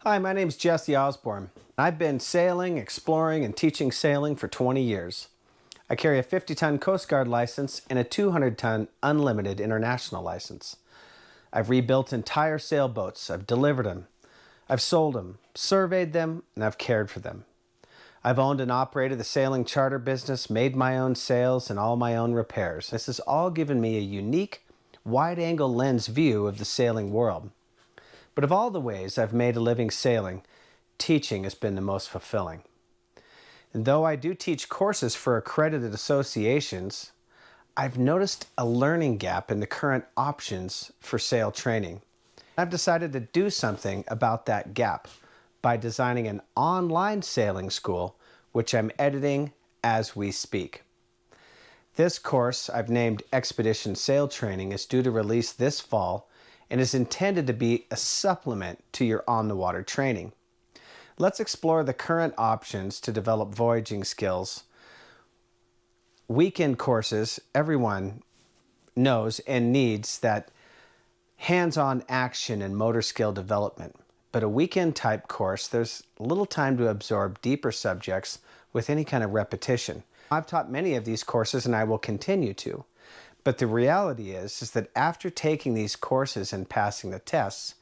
Hi, my name's Jesse Osborne. I've been sailing, exploring, and teaching sailing for 20 years. I carry a 50-ton Coast Guard license and a 200-ton unlimited international license. I've rebuilt entire sailboats, I've delivered them, I've sold them, surveyed them, and I've cared for them. I've owned and operated the sailing charter business, made my own sails, and all my own repairs. This has all given me a unique, wide-angle lens view of the sailing world. But of all the ways I've made a living sailing, teaching has been the most fulfilling. And though I do teach courses for accredited associations, I've noticed a learning gap in the current options for sail training. I've decided to do something about that gap by designing an online sailing school, which I'm editing as we speak. This course I've named Expedition Sail Training is due to release this fall and is intended to be a supplement to your on-the-water training. Let's explore the current options to develop voyaging skills. Weekend courses, everyone knows and needs that hands-on action and motor skill development. But a weekend type course, there's little time to absorb deeper subjects with any kind of repetition. I've taught many of these courses and I will continue to. But the reality is that after taking these courses and passing the tests,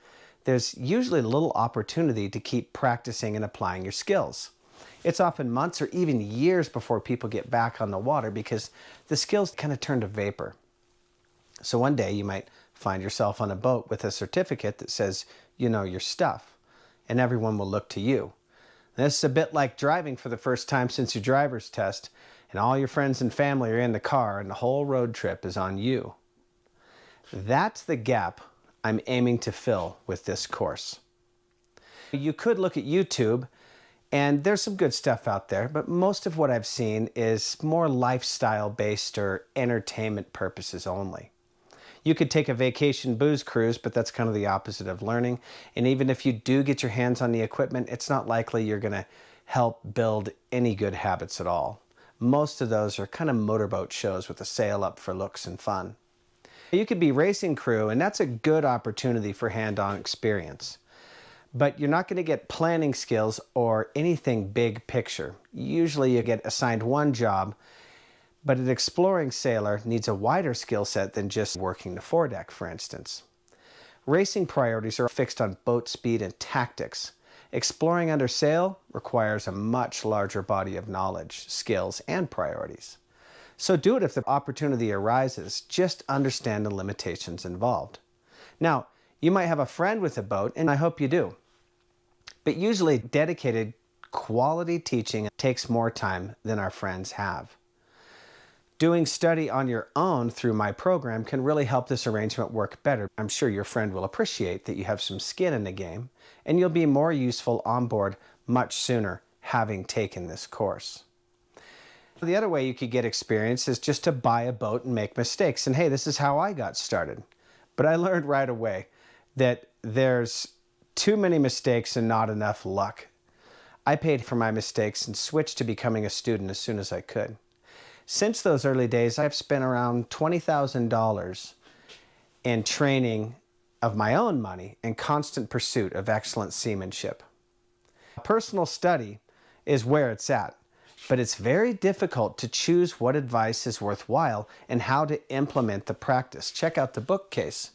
there's usually little opportunity to keep practicing and applying your skills. It's often months or even years before people get back on the water because the skills kind of turn to vapor. So one day you might find yourself on a boat with a certificate that says you know your stuff, and everyone will look to you. This is a bit like driving for the first time since your driver's test, and all your friends and family are in the car and the whole road trip is on you. That's the gap I'm aiming to fill with this course. You could look at YouTube, and there's some good stuff out there, but most of what I've seen is more lifestyle-based or entertainment purposes only. You could take a vacation booze cruise, but that's kind of the opposite of learning. And even if you do get your hands on the equipment, it's not likely you're going to help build any good habits at all. Most of those are kind of motorboat shows with a sail up for looks and fun. You could be racing crew, and that's a good opportunity for hand-on experience. But you're not going to get planning skills or anything big picture. Usually you get assigned one job, but an exploring sailor needs a wider skill set than just working the foredeck, for instance. Racing priorities are fixed on boat speed and tactics. Exploring under sail requires a much larger body of knowledge, skills, and priorities. So do it if the opportunity arises. Just understand the limitations involved. Now, you might have a friend with a boat, and I hope you do. But usually dedicated quality teaching takes more time than our friends have. Doing study on your own through my program can really help this arrangement work better. I'm sure your friend will appreciate that you have some skin in the game, and you'll be more useful on board much sooner having taken this course. The other way you could get experience is just to buy a boat and make mistakes. And hey, this is how I got started. But I learned right away that there's too many mistakes and not enough luck. I paid for my mistakes and switched to becoming a student as soon as I could. Since those early days, I've spent around $20,000 in training of my own money in constant pursuit of excellent seamanship. Personal study is where it's at, but it's very difficult to choose what advice is worthwhile and how to implement the practice. Check out the bookcase.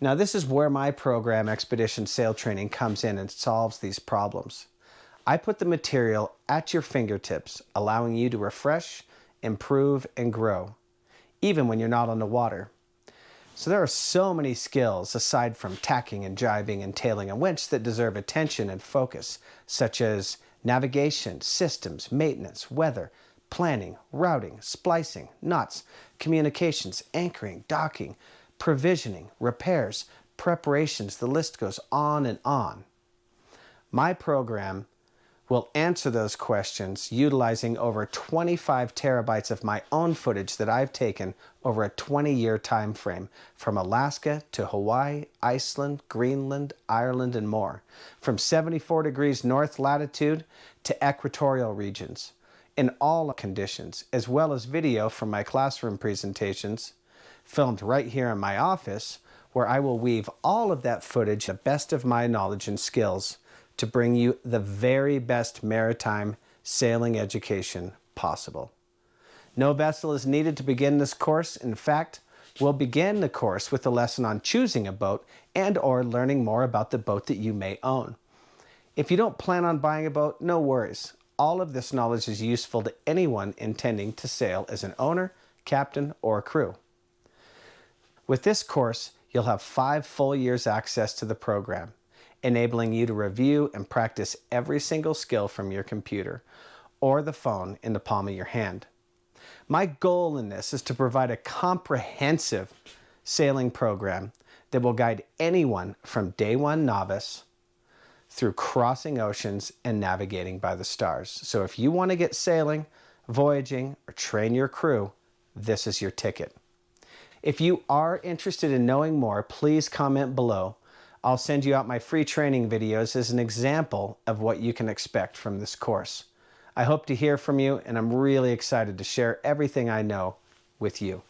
Now, this is where my program, Expedition Sail Training, comes in and solves these problems. I put the material at your fingertips, allowing you to refresh, improve, and grow, even when you're not on the water. So there are so many skills aside from tacking and jibing and tailing a winch that deserve attention and focus, such as navigation, systems, maintenance, weather, planning, routing, splicing, knots, communications, anchoring, docking, provisioning, repairs, preparations. The list goes on and on. My program will answer those questions utilizing over 25 terabytes of my own footage that I've taken over a 20-year time frame from Alaska to Hawaii, Iceland, Greenland, Ireland, and more, from 74 degrees north latitude to equatorial regions, in all conditions, as well as video from my classroom presentations filmed right here in my office where I will weave all of that footage, the best of my knowledge and skills, to bring you the very best maritime sailing education possible. No vessel is needed to begin this course. In fact, we'll begin the course with a lesson on choosing a boat and/or learning more about the boat that you may own. If you don't plan on buying a boat, no worries. All of this knowledge is useful to anyone intending to sail as an owner, captain, or crew. With this course, you'll have 5 full years access to the program, enabling you to review and practice every single skill from your computer or the phone in the palm of your hand. My goal in this is to provide a comprehensive sailing program that will guide anyone from day one novice through crossing oceans and navigating by the stars. So if you want to get sailing, voyaging, or train your crew, this is your ticket. If you are interested in knowing more, please comment below. I'll send you out my free training videos as an example of what you can expect from this course. I hope to hear from you, and I'm really excited to share everything I know with you.